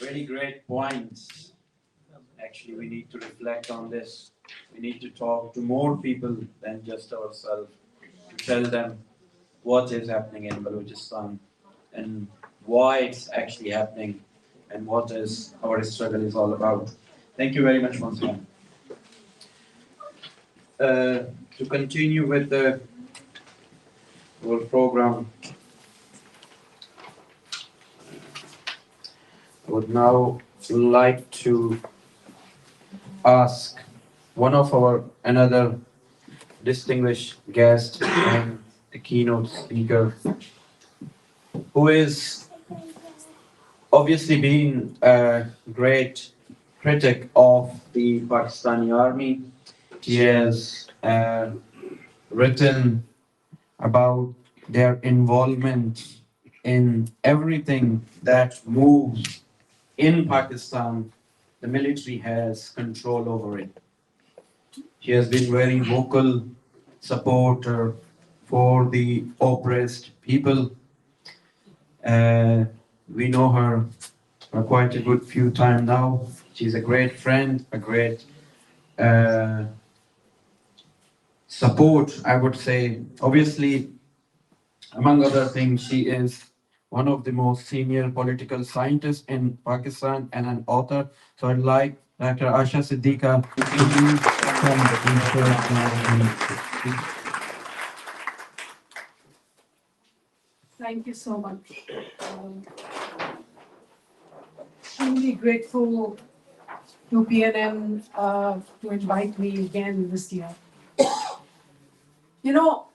Very great points. Actually, we need to reflect on this. We need to talk to more people than just ourselves to tell them what is happening in Balochistan and why it's actually happening and what is our struggle is all about. Thank you very much once again. To continue with the whole program, I would now like to ask one of our another distinguished guest and the keynote speaker, who is obviously being a great critic of the Pakistani army. He has written about their involvement in everything that moves in Pakistan. The military has control over it. She has been very vocal supporter for the oppressed people. We know her for quite a good few time now. She's a great friend, a great support, I would say. Obviously, among other things, she is one of the most senior political scientists in Pakistan and an author. So I'd like Dr. Asha Siddiqa to introduce from the Thank you so much. Truly grateful to BNM to invite me again this year. You know,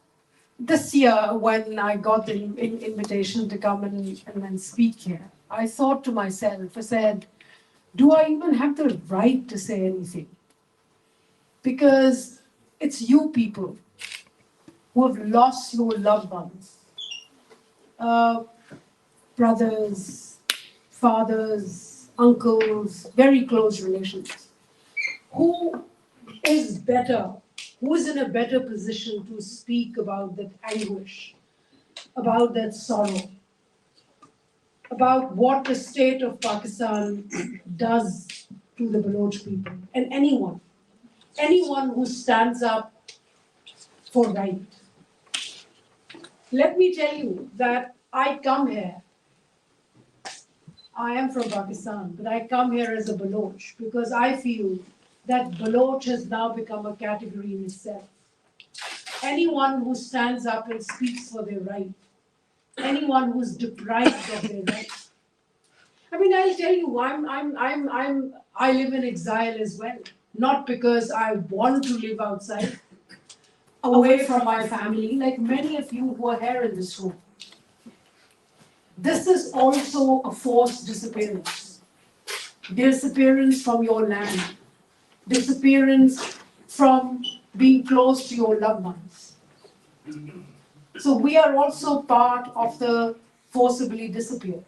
this year when I got the invitation to come and speak here, I thought to myself, I said, do I even have the right to say anything? Because it's you people who have lost your loved ones. Brothers, fathers, uncles, very close relations. Who is better? Who is in a better position to speak about that anguish, about that sorrow, about what the state of Pakistan does to the Baloch people and anyone who stands up for right. Let me tell you that I come here. I am from Pakistan, but I come here as a Baloch because I feel that Baloch has now become a category in itself. Anyone who stands up and speaks for their right, anyone who's deprived of their rights. I mean, I'll tell you, I live in exile as well, not because I want to live outside, away from my family, like many of you who are here in this room. This is also a forced disappearance. Disappearance from your land. Disappearance from being close to your loved ones. So we are also part of the forcibly disappeared.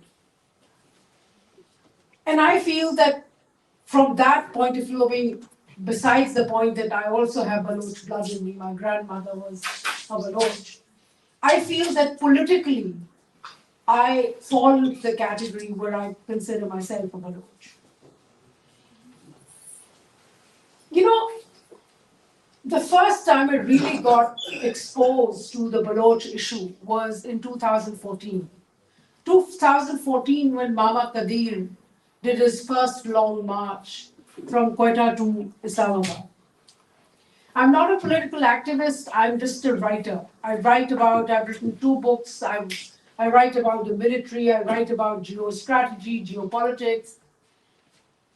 And I feel that from that point of view, I mean, besides the point that I also have Baloch blood in me, my grandmother was a Baloch, I feel that politically, I fall into the category where I consider myself a Baloch. You know, the first time I really got exposed to the Baloch issue was in 2014. 2014, when Mama Qadir did his first long march from Quetta to Islamabad. I'm not a political activist, I'm just a writer. I've written 2 books, I write about the military, I write about geostrategy, geopolitics.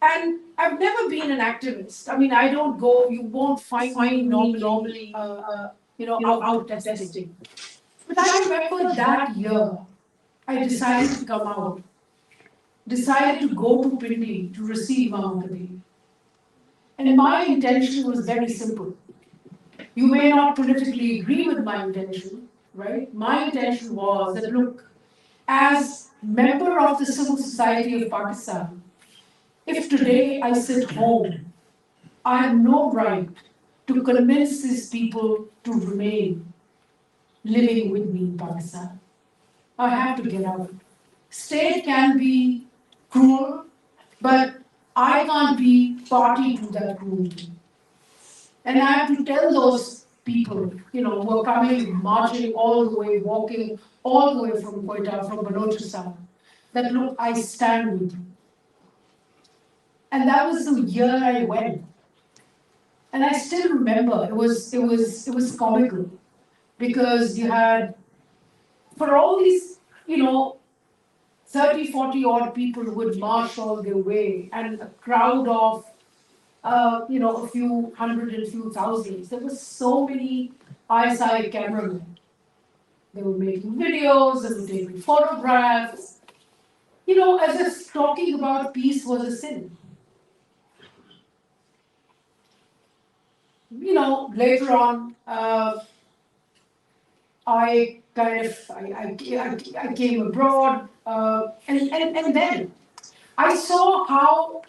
And I've never been an activist. I mean, I don't go, you won't find me normally out testing. But I remember that year, I decided to come out, decided to go to Pindi to receive Mama Qadir. And my intention was very simple. You may not politically agree with my intention, right? My intention was that, look, as member of the civil society of Pakistan, if today I sit home, I have no right to convince these people to remain living with me in Pakistan. I have to get out. State can be cruel, but I can't be party to that cruelty. And I have to tell those people, who are coming, marching all the way, walking all the way from Quetta, from Balochistan, that look, I stand with you. And that was the year I went. And I still remember it was comical because you had, for all these, 30, 40 odd people would march all their way, and a crowd of a few hundred and few thousands. There were so many ISI cameramen. They were making videos, they were taking photographs. As if talking about peace was a sin. Later on, I came abroad, and then I saw how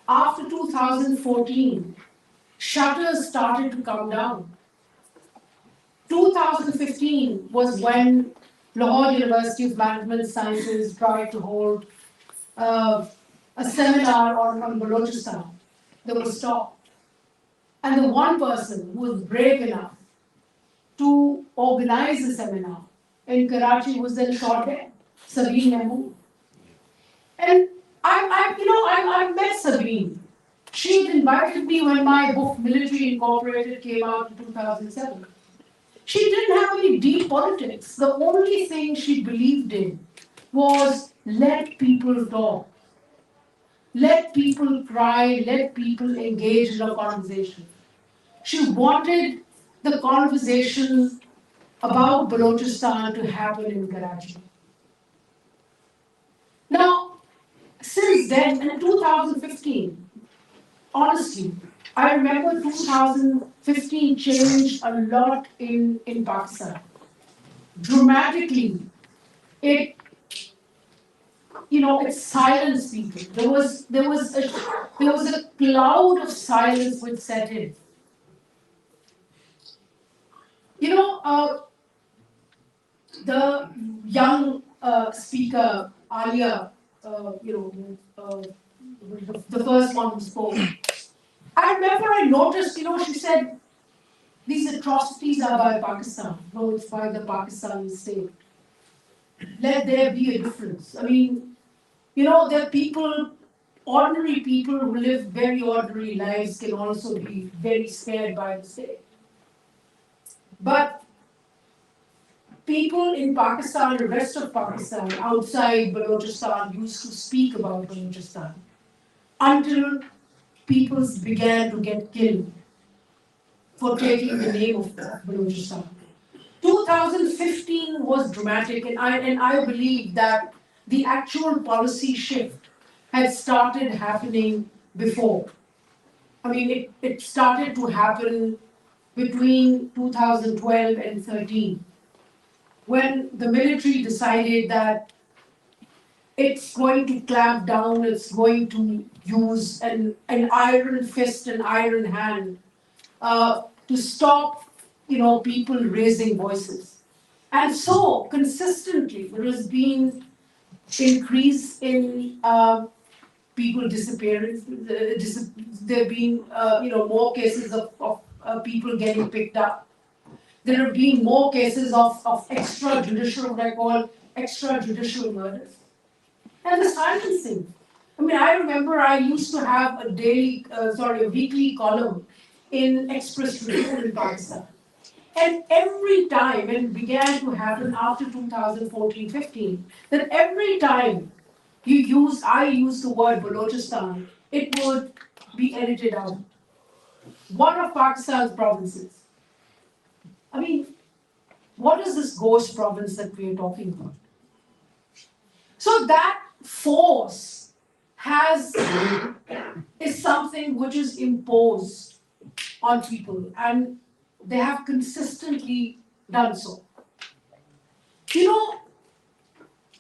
after 2014, shutters started to come down. 2015 was when Lahore University of Management Sciences tried to hold a seminar on Balochistan. They were stopped. And the one person who was brave enough to organize the seminar in Karachi was then shot dead, Sabine Mahmood. And I met Sabine. She had invited me when my book Military Incorporated came out in 2007. She didn't have any deep politics. The only thing she believed in was let people talk. Let people cry, let people engage in a conversation. She wanted the conversation about Balochistan to happen in Karachi. Now, since then, in 2015, honestly, I remember 2015 changed a lot in Pakistan. Dramatically, it it silenced people. There was a cloud of silence which set in. The young speaker, Alia, the first one who spoke. I remember I noticed, she said, these atrocities are by Pakistan. No, it's by the Pakistani state. Let there be a difference. I mean, there are people, ordinary people who live very ordinary lives can also be very scared by the state. But people in Pakistan, the rest of Pakistan, outside Balochistan, used to speak about Balochistan until people began to get killed for taking the name of Balochistan. 2015 was dramatic, and I believe that the actual policy shift had started happening before. I mean, it started to happen between 2012 and 13, when the military decided that it's going to clamp down, it's going to use an iron fist, an iron hand, to stop, people raising voices. And so, consistently, there has been increase in people disappearing. There have been, more cases of people getting picked up. There have been more cases of extrajudicial, what I call extrajudicial murders. And the silencing. I mean, I remember I used to have a weekly column in Express Tribune in Pakistan. And every time, and it began to happen after 2014-15, that every time I used the word Balochistan, it would be edited out. One of Pakistan's provinces. I mean, what is this ghost province that we are talking about? So that force is something which is imposed on people, and they have consistently done so.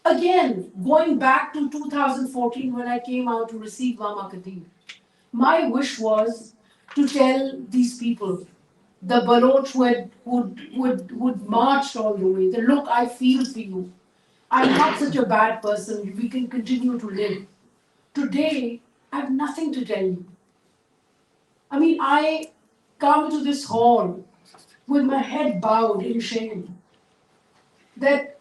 Again, going back to 2014 when I came out to receive Mama Khatir, my wish was to tell these people, the Baloch would march all the way, that look, I feel for you. I'm not such a bad person, we can continue to live. today I have nothing to tell you. I mean, I come to this hall with my head bowed in shame that,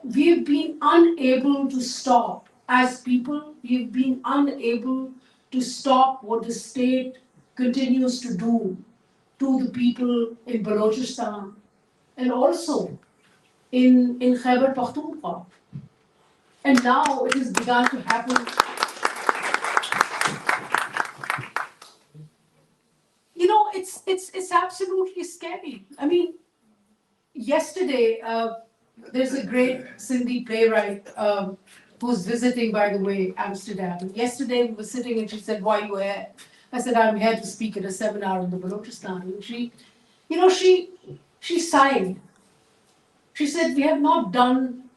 we've been unable to stop as people, we've been unable to stop what the state continues to do to the people in Balochistan and also in Khyber Pakhtunkhwa. And now it has begun to happen. It's absolutely scary. I mean, yesterday, there's a great Sindhi playwright who's visiting, by the way, Amsterdam. Yesterday we were sitting and she said, "Why are you here?" I said, "I'm here to speak at a seminar in the Balochistan." And she sighed. She said, "We have not done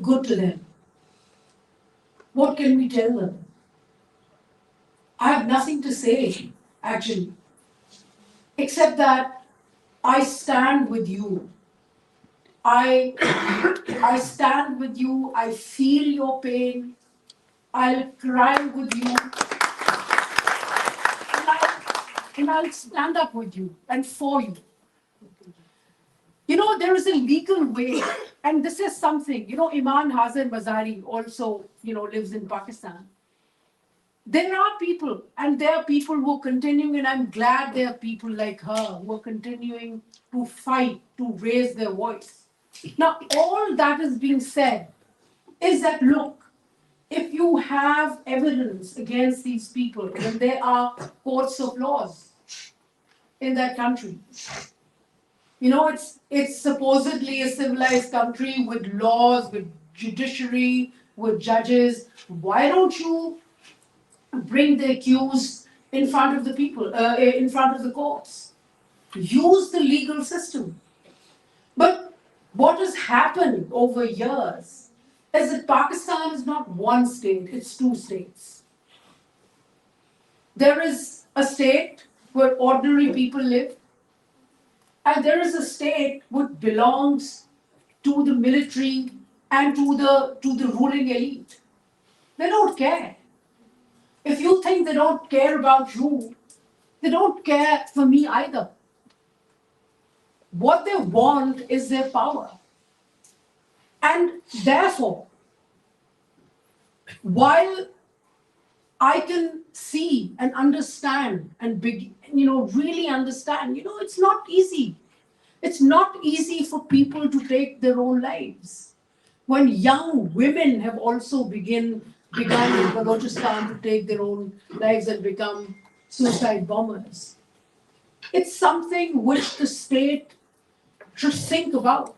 good to them. What can we tell them?" I have nothing to say, actually, except that I stand with you. I stand with you. I feel your pain. I'll cry with you. And I'll stand up with you and for you. There is a legal way, and this is something, Iman Hazan Bazari also, lives in Pakistan. There are people, and there are people who are continuing, and I'm glad there are people like her who are continuing to fight, to raise their voice. Now, all that is being said is that, look, if you have evidence against these people, then there are courts of laws in that country. It's supposedly a civilized country with laws, with judiciary, with judges. Why don't you bring the accused in front of the people, in front of the courts? Use the legal system. But what has happened over years is that Pakistan is not one state, it's two states. There is a state where ordinary people live, and there is a state which belongs to the military and to the ruling elite. They don't care. If you think they don't care about you, they don't care for me either. What they want is their power. And therefore, while I can see and understand and really understand, it's not easy. It's not easy for people to take their own lives. When young women have also begun in Balochistan to take their own lives and become suicide bombers. It's something which the state should think about.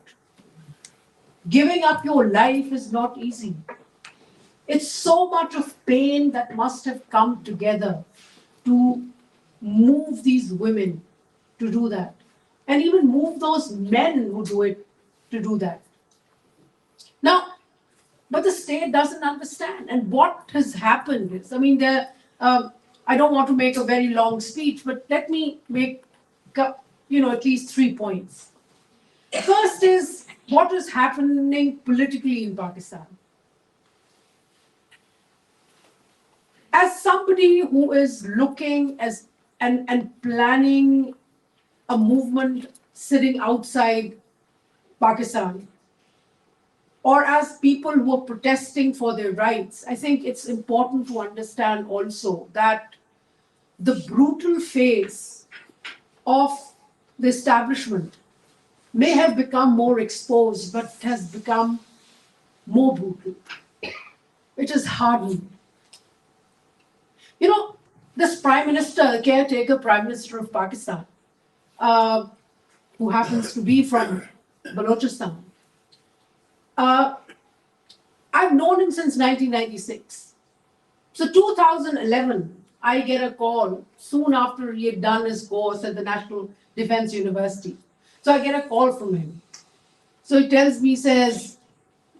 Giving up your life is not easy. It's so much of pain that must have come together to move these women to do that. And even move those men who do it to do that. Now, but the state doesn't understand. And what has happened is, I don't want to make a very long speech, but let me make, at least 3 points. First is what is happening politically in Pakistan. As somebody who is looking and planning a movement sitting outside Pakistan, or as people who are protesting for their rights, I think it's important to understand also that the brutal face of the establishment may have become more exposed, but has become more brutal. It is hardened. This Prime Minister, caretaker Prime Minister of Pakistan, who happens to be from Balochistan, I've known him since 1996. So 2011, I get a call soon after he had done his course at the National Defense University. So I get a call from him. So he tells me, he says,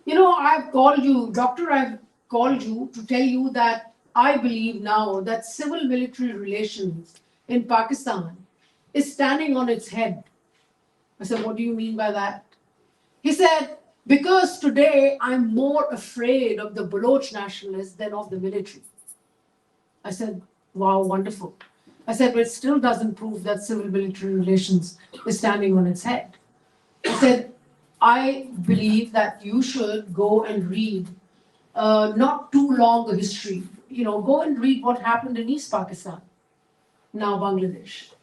I've called you, doctor, I've called you to tell you that I believe now that civil-military relations in Pakistan is standing on its head. I said, what do you mean by that? He said, because today I'm more afraid of the Baloch nationalists than of the military. I said, wow, wonderful. I said, but it still doesn't prove that civil-military relations is standing on its head. I said, I believe that you should go and read not too long a history. Go and read what happened in East Pakistan, now Bangladesh.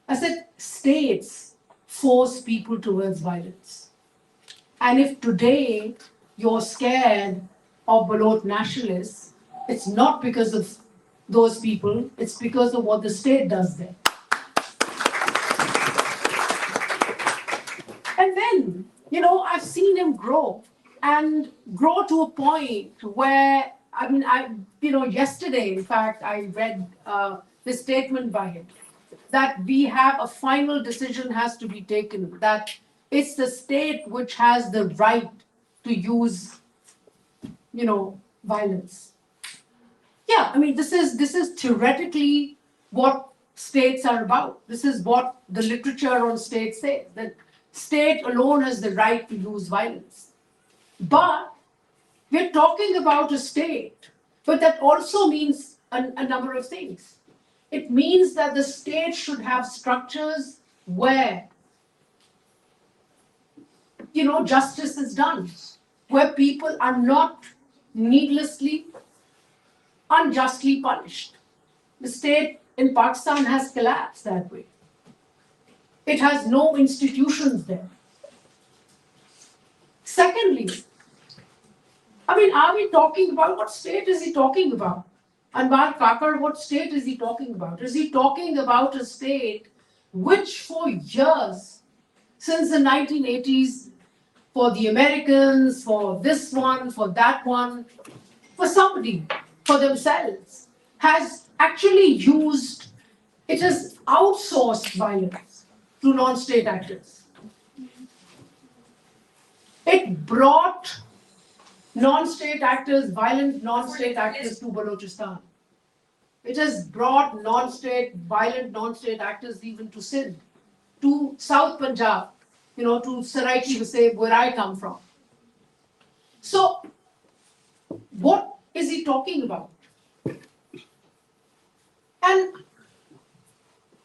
I said, states force people towards violence. And if today you're scared of Baloch nationalists, it's not because of those people, it's because of what the state does there. And then, I've seen him grow and grow to a point where, yesterday, in fact, I read the statement by him that we have a final decision has to be taken, that it's the state which has the right to use, violence. Yeah, this is theoretically what states are about. This is what the literature on states says, that state alone has the right to use violence. But we're talking about a state, but that also means a number of things. It means that the state should have structures where, justice is done, where people are not needlessly, unjustly punished. The state in Pakistan has collapsed that way. It has no institutions there. Secondly, are we talking about, what state is he talking about? Anwar Kakar, what state is he talking about? Is he talking about a state which for years, since the 1980s, for the Americans, for this one, for that one, for somebody, for themselves, has actually used, it has outsourced violence to non-state actors. It brought non-state actors, violent non-state actors to Balochistan. It has brought violent non-state actors even to Sindh, to South Punjab, to Saraiki Vaseb, where I come from. So, what is he talking about?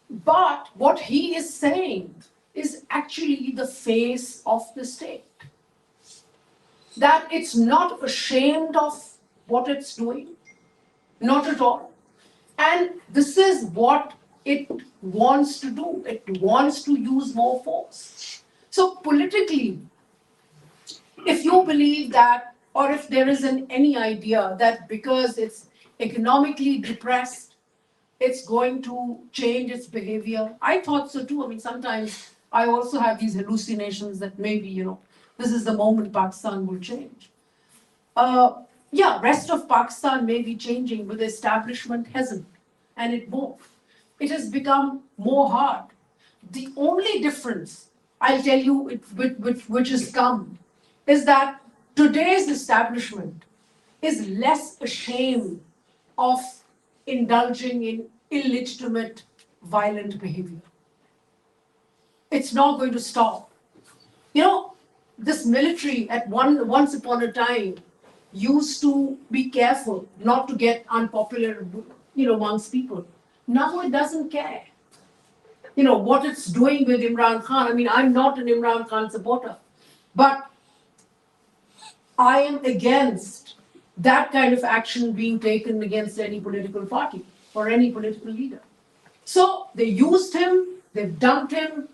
But what he is saying is actually the face of the state. That it's not ashamed of what it's doing, not at all. And this is what it wants to do. It wants to use more force. So politically, if you believe that, or if there is any idea that because it's economically depressed, it's going to change its behavior. I thought so too. Sometimes I also have these hallucinations that maybe, this is the moment Pakistan will change. Rest of Pakistan may be changing, but the establishment hasn't, and it won't. It has become more hard. The only difference, I'll tell you, which has come, is that today's establishment is less ashamed of indulging in illegitimate, violent behavior. It's not going to stop. This military at once upon a time used to be careful not to get unpopular, amongst people. Now it doesn't care. What it's doing with Imran Khan. I'm not an Imran Khan supporter, but I am against that kind of action being taken against any political party or any political leader. So they used him, they've dumped him,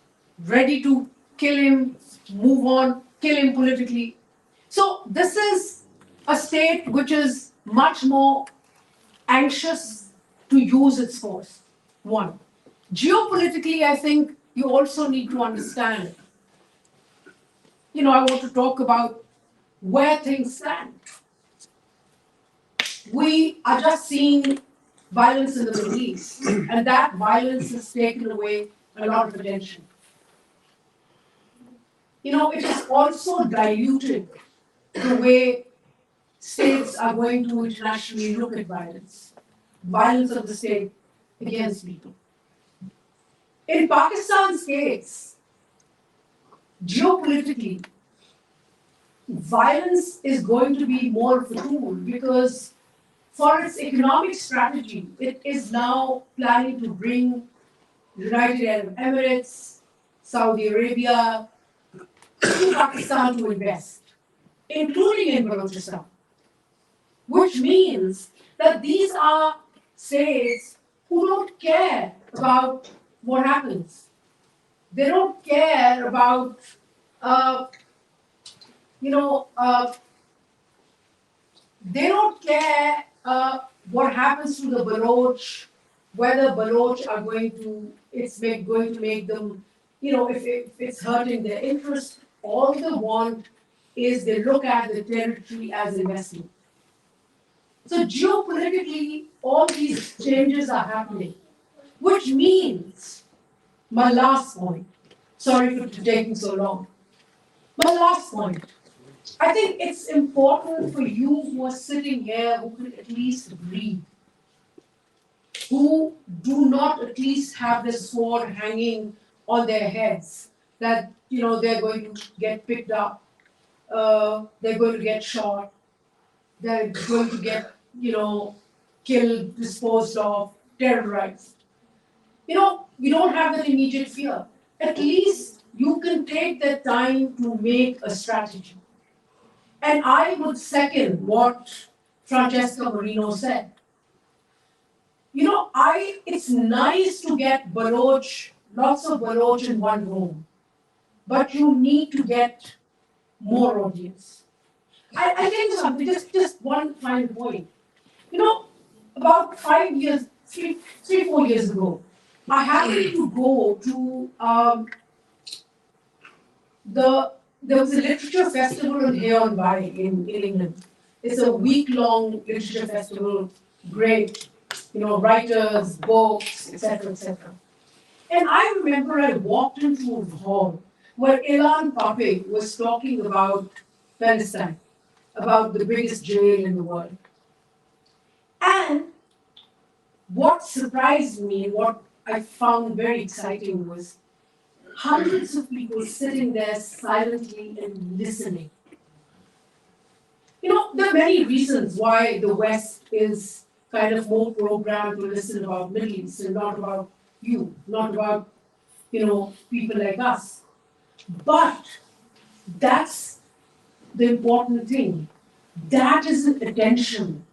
ready to kill him, move on, kill him politically. So this is a state which is much more anxious to use its force. One. Geopolitically, I think you also need to understand. I want to talk about where things stand. We are just seeing violence in the Middle East, and that violence has taken away a lot of attention. It has also diluted the way states are going to internationally look at violence of the state against people. In Pakistan's case, geopolitically, violence is going to be more of a tool because for its economic strategy, it is now planning to bring United Arab Emirates, Saudi Arabia to Pakistan to invest, including in Balochistan, which means that these are states who don't care about what happens. They don't care about, uh, you know, they don't care what happens to the Baloch, whether Baloch are going to, going to make them, if it's hurting their interest. All they want is they look at the territory as investment. So geopolitically, all these changes are happening, which means my last point. Sorry for taking so long. My last point. I think it's important for you who are sitting here who can at least breathe, who do not at least have the sword hanging on their heads, that they're going to get picked up, they're going to get shot, they're going to get killed, disposed of, terrorized. You don't have that immediate fear. At least you can take that time to make a strategy. And I would second what Francesca Marino said. It's nice to get Baloch, lots of Baloch in one room, but you need to get more audience. I think something, just one final point. About 5 years, 4 years ago, I happened to go to there was a literature festival in Hay By in England. It's a week-long literature festival, great, writers, books, etc., etc. And I remember I walked into a hall where Ilan Pape was talking about Palestine, about the biggest jail in the world. And what surprised me, what I found very exciting was hundreds of people sitting there silently and listening. There are many reasons why the West is kind of more programmed to listen about Middle East and not about you, not about, people like us. But that's the important thing. That is the attention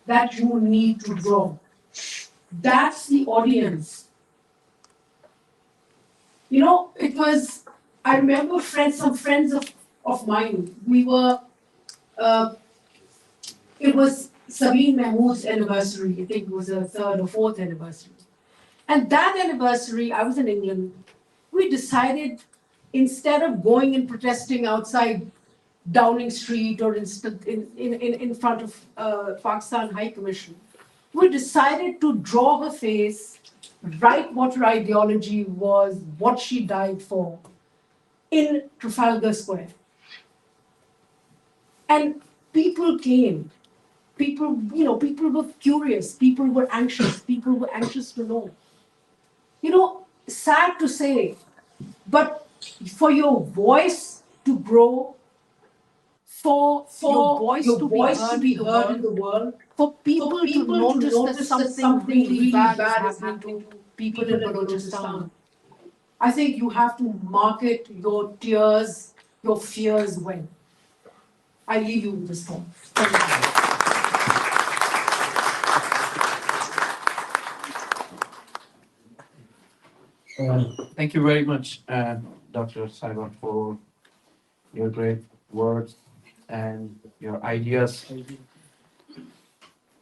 that you need to draw. That's the audience. I remember some friends of mine, it was Sabine Mahmood's anniversary. I think it was her third or fourth anniversary. And that anniversary, I was in England, we decided instead of going and protesting outside Downing Street or in front of Pakistan High Commission, we decided to draw her face, write what her ideology was, what she died for, in Trafalgar Square. And people came. People were curious. People were anxious. People were anxious to know. Sad to say, but for your voice to grow, for your voice to be heard in the world, for people to notice that something really bad is happening to people in Balochistan, I think you have to market your tears, your fears well. I leave you with this thought. Thank you. Thank you very much, Dr. Saigon, for your great words and your ideas